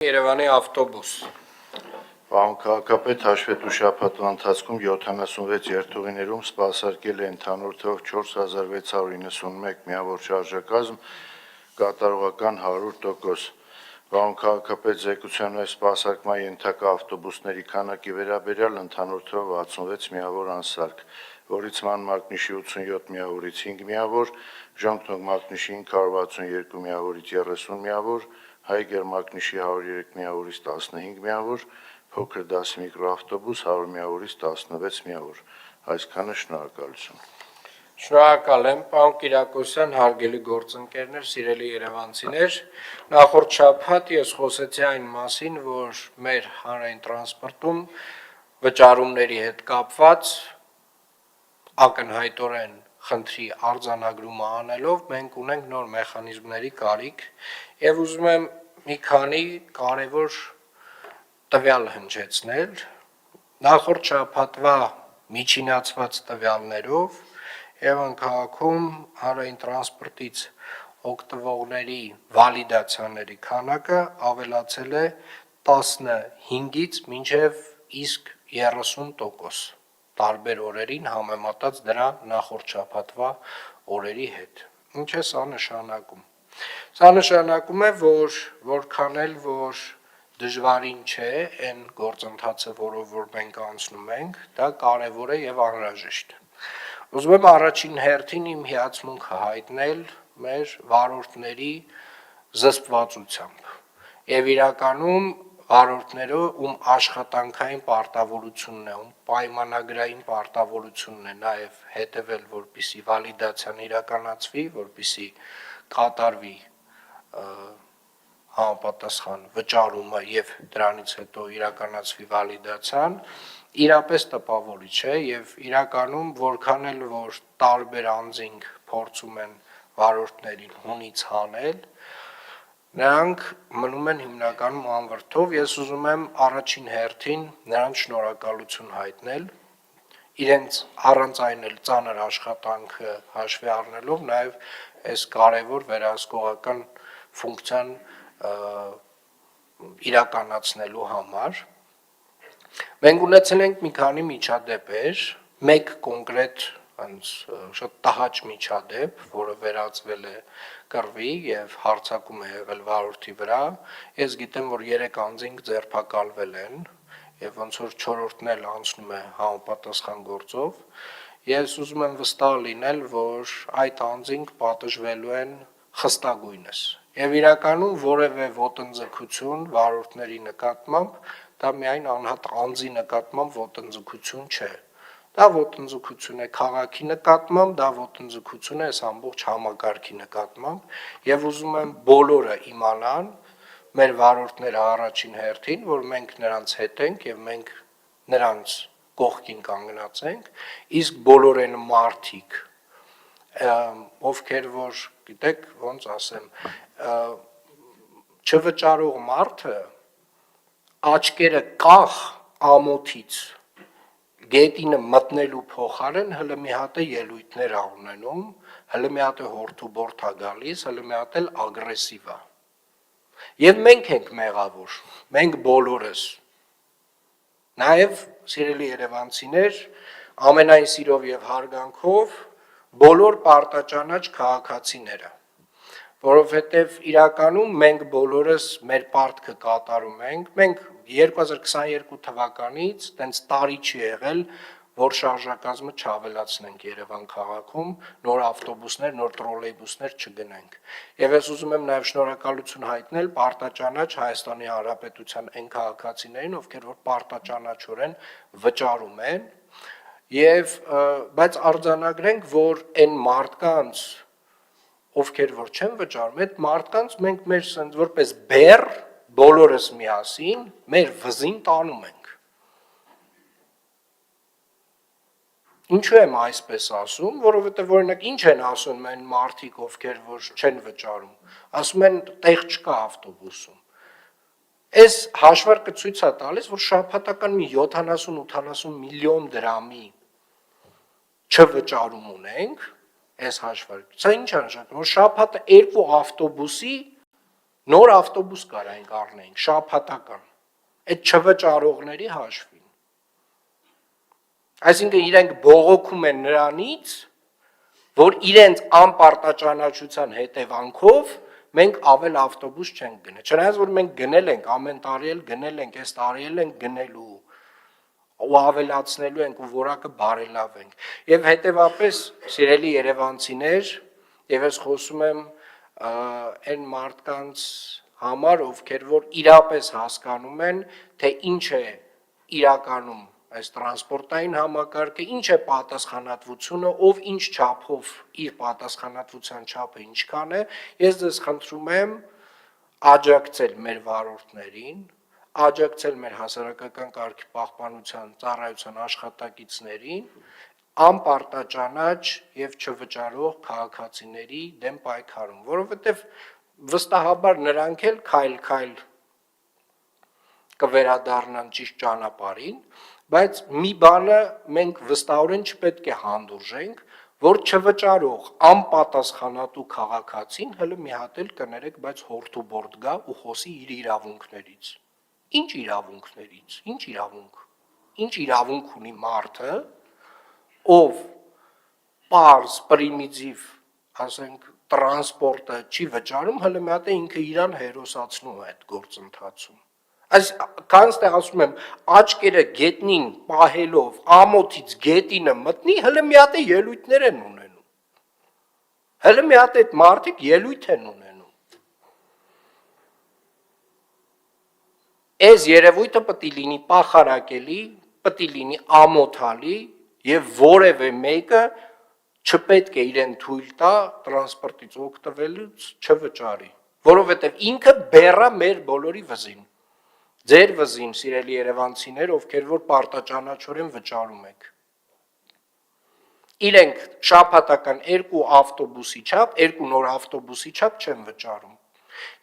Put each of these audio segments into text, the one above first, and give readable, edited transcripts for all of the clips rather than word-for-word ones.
Երևանի ավտոբուս։ Պարոն քաղաքապետ, հաշվետու շաբաթվա ընթացքում 76 երթուղիներում սպասարկել է ընդհանուր թվով 4691 միավոր շարժակազմ, կատարողական 100%։ Պարոն քաղաքապետ, զեկուցության մեջ սպասարկման ենթակա ավտոբուսների քանակի վերաբերյալ ընդհանուր թվով 66 միավոր անսարք, որից ման մակնիշի 87 միավորից 5 միավոր, ժանգթոնգ մակնիշի 562 միավորից 30 միավոր, Հայգեր մակնիշի 103 միավորից 15 միավոր, փոքր դասի միկրոավտոբուս 100 միավորից 16 միավոր։ Այսքանը, շնորհակալություն։ Շնորհակալ եմ, պարոն Կիրակոսյան, հարգելի գործընկերներ, սիրելի երևանցիներ։ Նախորդ շաբաթ ես խոսեցի այն մասին, որ մեր հանրային տրանսպորտում վճարումների հետ կապված ակնհայտորեն խնդրի արձանագրումը անելով մենք ունենք նոր մեխանիզմների կարիք եւ ուզում եմ մի քանի կարևոր տվյալ հնչեցնել նախորդ շաբաթվա միջինացված տվյալներով Երևան քաղաքում հանրային տրանսպորտից օգտվողների վալիդացիաների քանակը ավելացել է 15-ից մինչև իսկ 30% տարբեր օրերին համեմատած դրա նախորդ շաբաթվա օրերի հետ։ Ինչ է սա նշանակում։ Սա նշանակում է, որ որքան էլ որ դժվարին չէ այն գործընթացը, որով որ մենք անցնում ենք, դա կարևոր է եւ անհրաժեշտ։ Ուզում եմ առաջին հերթին իմ հիացմունքը հայտնել մեր վարորդների զսպվածությամբ եւ իրականում վարորդները ում աշխատանքային պարտավորությունն է, ում պայմանագրային պարտավորությունն է նաեւ հետեւել, որպիսի վալիդացիան իրականացվի, որպիսի կատարվի համապատասխան վճարումը եւ դրանից հետո իրականացվի վալիդացիան, իրապես տպավորիչ է եւ իրականում որքան էլ որ տարբեր անձինք փորձում են վարորդներին հունից հանել, նրանք մնում են հիմնականում անվրդով։ Ես ուզում եմ առաջին հերթին նրանց շնորհակալություն հայտնել իրենց առանց այն էլ ծանր աշխատանքը հաշվի առնելով նաեւ այս կարևոր վերահսկողական ֆունկցիան իրականացնելու համար։ Մենք ունեցել ենք մի քանի միջադեպեր, մեկ կոնկրետ շատ տհաճ միջադեպ, որը վերածվել է կռվի եւ հարձակում է եղել վարորդի վրա։ Ես գիտեմ, որ 3 անձինք ձերբակալվել են եւ ոնց որ 4-րդն էլ անցնում է համապատասխան գործով։ Ես ուզում եմ վստահ լինել, որ այդ անձինք պատժվելու են խստագույնս։ Եվ իրականում որևէ ոտնձգություն վարորդների նկատմամբ դա միայն անհատ անձի նկատմամբ ոտնձգություն չէ։ Դա ոտնձգություն է քաղաքի նկատմամբ, դա ոտնձգություն է այս ամբողջ համակարգի նկատմամբ եւ ուզում եմ բոլորը իմանան, մեր վարորդները առաջին հերթին, որ մենք նրանց հետ ենք եւ մենք նրանց կողքին կանգնած ենք, իսկ բոլոր այն մարդիկ, ովքեր որ, գիտեք, ոնց ասեմ, չվճարող մարդը աչքերը կախ ամոթից գետինը մտնելու փոխարեն հələ մի հատ է ելույթներ ա ունենում, հələ մի հատ է հորթուբորթ ա գալիս, հələ մի հատ էլ ագրեսիվ ա։ Եվ մենք ենք մեղավոր, մենք բոլորս։ Նաև սիրելի երևանցիներ, ամենայն սիրով եւ հարգանքով բոլոր պարտաճանաչ քաղաքացիները, որովհետեւ իրականում մենք բոլորս մեր պարտքը կատարում ենք, մենք 2022 թվականից տենց տարի չի եղել, որ շարժակազմը չավելացնենք Երևան քաղաքում, նոր ավտոբուսներ, նոր տրոլեյբուսներ չգնենք։ Եվ ես ուզում եմ նաև շնորհակալություն հայտնել պարտաճանաչ Հայաստանի Հանրապետության այն քաղաքացիներին, ովքեր որ պարտաճանաչորեն վճարում են, եւ բայց արձանագրենք, որ այն մարդկանց, ովքեր որ չեն վճարում, այդ մարդկանց մենք մեր սենց որպես բեռ բոլորս միասին մեր վզին տանում ենք։ Ինչու եմ այսպես ասում, որովհետև օրինակ ինչ են ասում այն մարդիկ, ովքեր որ չեն վճարում, ասում են տեղ չկա ավտոբուսում։ Այս հաշվարկը ցույց է տալիս, որ շաբաթական մի 70-80 միլիոն դրամի չվճարում ունենք, այս հաշվարկը։ Սա ինչ է նշանակում, որ շաբաթը 2 ավտոբուսի նոր ավտոբուս կարայինք առնեինք, շաբաթական, այդ չվճարողների հաշվին։ Այսինքն իրենք բողոքում են նրանից, որ իրենց անպարտաճանաչության հետևանքով մենք ավել ավտոբուս չենք գնել, չնայած որ մենք գնել ենք, ամեն տարի էլ գնել ենք, այս տարի էլ ենք գնելու, ու ավելացնելու ենք ու որակը բարելավենք։ Եվ հետևապես, սիրելի երևանցիներ, եւ ես խոսում եմ այն մարդկանց համար, ովքեր որ իրապես հասկանում են, թե ինչ է իրականում այս տրանսպորտային համակարգը, ինչ է պատասխանատվությունը, ով ինչ չափով իր պատասխանատվության չափը ինչքան է, ես ձեզ խնդրում եմ աջակցել մեր վարորդներին, աջակցել մեր հասարակական կարգի պահպանության ծառայության աշխատակիցներին, անպարտաճանաչ եւ չվճարող քաղաքացիների դեմ պայքարում, որովհետեւ վստահաբար նրանք էլ քայլ-քայլ կվերադառնան ճիշտ ճանապարհին, բայց մի բանը մենք վստահորեն չպետք է հանդուրժենք, որ չվճարող անպատասխանատու քաղաքացին հələ մի հատ էլ կներեք, բայց հորթուբորդ գա ու խոսի իր իրավունքներից։ Ինչ իրավունքներից, ինչ իրավունք ունի մարդը, ով պարզ, պրիմիտիվ, ասենք, տրանսպորտը չի վճարում, հələ մի հատ է ինքը իրան հերոսացնում է այդ գործընթացում։ Այս քանց թե ասում եմ, աչքերը գետնին պահելով, ամոթից գետինը մտնի, հələ մի հատ է ելույթներ են ունենում։ Հələ մի հատ այդ մարդիկ ելույթ են ունենում։ Այս երևույթը պետք է լինի պախարակելի, պետք է լինի ամոթալի եւ որևէ մեկը չպետք է իրեն թույլ տա տրանսպորտից օգտվելուց չվճարի, որովհետեւ ինքը բեռա մեր բոլորի վզին։ Ձեր վզին, սիրելի երևանցիներ, ովքեր որ պարտաճանաչորեն վճարում եք։ Իրենք շաբաթական 2 ավտոբուսի չափ, 2 նոր ավտոբուսի չափ չեն վճարում։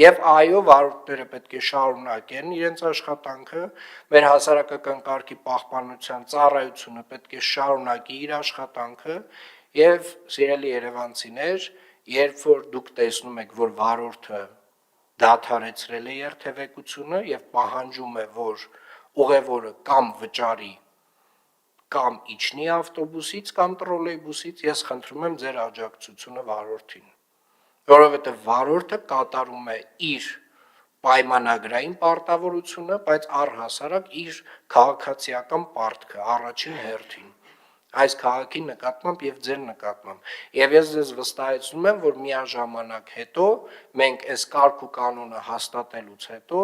Եվ այո, վարորդները պետք է շարունակեն իրենց աշխատանքը, մեր հասարակական կարգի պահպանության ծառայությունը պետք է շարունակի իր աշխատանքը, եւ սիրելի երևանցիներ, երբ որ դուք տեսնում եք, որ վարորդը դադարեցրել է երթևեկությունը եւ պահանջում է, որ ուղևորը կամ վճարի, կամ իջնի ավտոբուսից կամ տրոլեյբուսից, ես խնդրում եմ ձեր աջակցությունը վարորդին, որովհետեւ վարորդը կատարում է իր պայմանագրային պարտավորությունը, բայց առհասարակ իր քաղաքացիական պարտքը առաջին հերթին այս քաղաքի նկատմամբ եւ ձեր նկատմամբ։ Եվ ես ձեզ վստահեցնում եմ, որ միաժամանակ հետո մենք այս կարգ ու կանոնը հաստատելուց հետո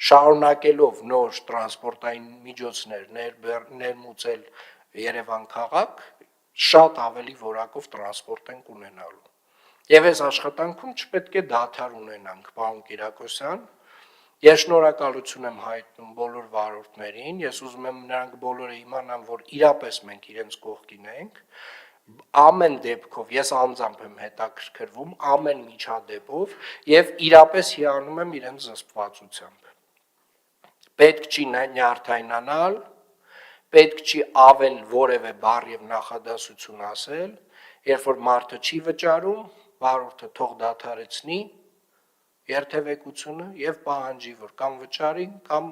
շարունակելով նոր տրանսպորտային միջոցներ ներմուծել Երևան քաղաք, շատ ավելի որակով տրանսպորտ ենք ունենալու։ Եվ այս աշխատանքում չպետք է դադար ունենանք, պարոն Կիրակոսյան։ Ես շնորհակալություն եմ հայտնում բոլոր վարորդներին, ես ուզում եմ նրանք բոլորը իմանան, որ իրապես մենք իրենց կողքին ենք, ամեն դեպքով ես անձամբ եմ հետաքրքրվում, ամեն միջադեպով եւ իրապես հիանում եմ իրենց զսպվածությամբ։ Պետք չի նյարդայնանալ, պետք չի ավել որևէ բառ եւ նախադասություն ասել, երբ որ մարդը չի վճարում, վարորդը թող դադարեցնի երթևեկությունը եւ պահանջի, որ կամ վճարին, կամ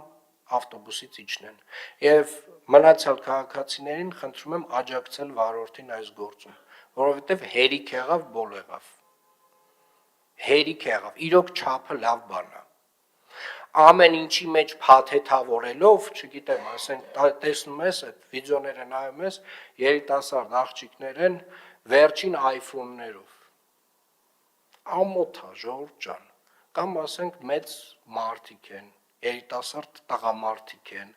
ավտոբուսից իջնեն։ Եվ մնացյալ քաղաքացիներին խնդրում եմ աջակցել վարորդին այս գործում, որովհետեւ հերիք եղավ, բոլ եղավ։ Հերիք եղավ, իրոք չափը լավ բան է։ Ամեն ինչի մեջ փաթեթավորելով, չգիտեմ, ասենք, տեսնում ես այդ վիդեոները նայում ես, երիտասարդ աղջիկներ են վերջին iPhone-ներով։ Ամոթ է, ժողովուրդ ջան, կամ ասենք մեծ մարդիկ են, երիտասարդ տղամարդիկ են,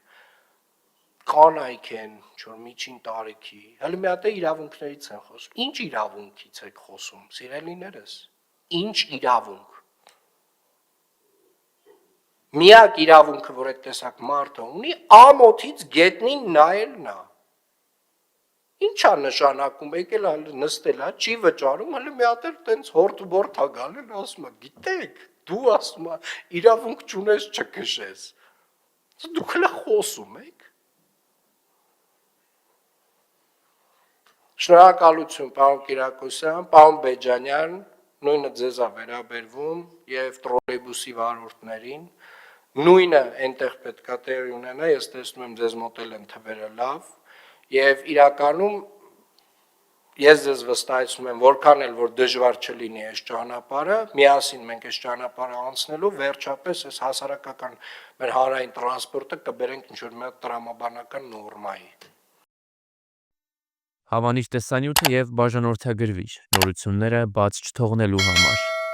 կանայք են, չոր միջին տարիքի, հələ մի հատ է իրավունքներից են խոսում։ Ինչ իրավունքից եք խոսում, սիրելիներս։ Ինչ իրավունք։ Միակ իրավունքը, որ այդ տեսակ մարդը ունի, ամոթից գետնին նայելն է։ Ինչ է նշանակում, եկել նստել է, չի վճարում, հələ մի հատ էլ տենց հորթուբորդ է գալել, ասում է, գիտեք, դու ասում է, իրավունք չունես չքշես։ Դուք հələ խոսում եք։ Շնորհակալություն, պարոն Կիրակոսյան, պարոն Բեջանյան, նույնը ձեզ է վերաբերվում եւ տրոլեյբուսի վարորդներին, նույնը այնտեղ պետքա տեղի ունենա, ես տեսնում եմ ձեզ մոտ են թվերը լավ եւ իրականում ես ձեզ վստահեցնում եմ, որքան էլ որ դժվար չլինի այս ճանապարհը, միասին մենք այս ճանապարհը անցնելու վերջապես այս հասարակական մեր հանրային տրանսպորտը կբերենք ինչ-որ մի հատ տրամաբանական նորմայի։ Հավանիչ տեսանյութը եւ բաժանորդագրվիչ նորությունները բաց չթողնելու համար։